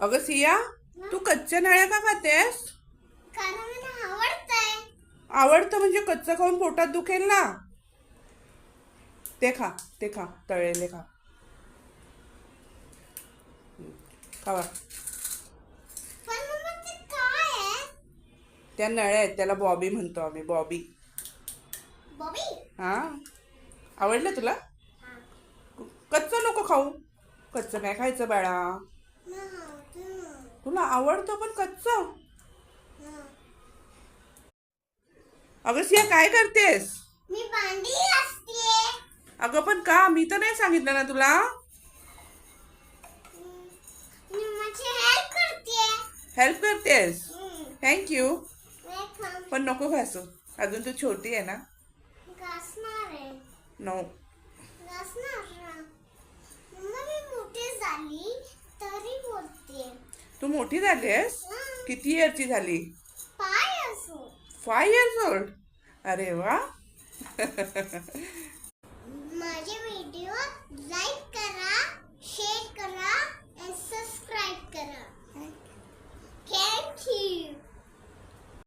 अगं सिया, तू कच्च्या नळ्या का खातेस? कारण मला आवडतंय. आवडतं म्हणजे कच्चं खाऊन पोटात दुखेल ना. ते खा, ते खा, तळलेले खा. खावा. पण मम्मा ते काय आहे? त्या नळ्या आहेत, त्याला बॉबी म्हणतो आम्ही, बॉबी. बॉबी? हा, आवडलं तुला? हा. कच्चं नको खाऊ. कच्चं काय खायचं बाळा. तुला आवडतं पण कच्चं. अगं सिया, काय करतेस? मी भांडी घासतेय. अगं पण का, मी तर नाही सांगितलं ना तुला. मी माझी हेल्प करतेय. हेल्प करतेस. थँक्यू. वेलकम. पण नको घासू, अजून तू छोटी आहे ना. घासणार आहे. नो. घासणार. मम्मा मी मोठी झाली तरी बोलते. तू मोठी झालीस. किती इयरची झाली? पाय असो. 5 years old. अरे वा.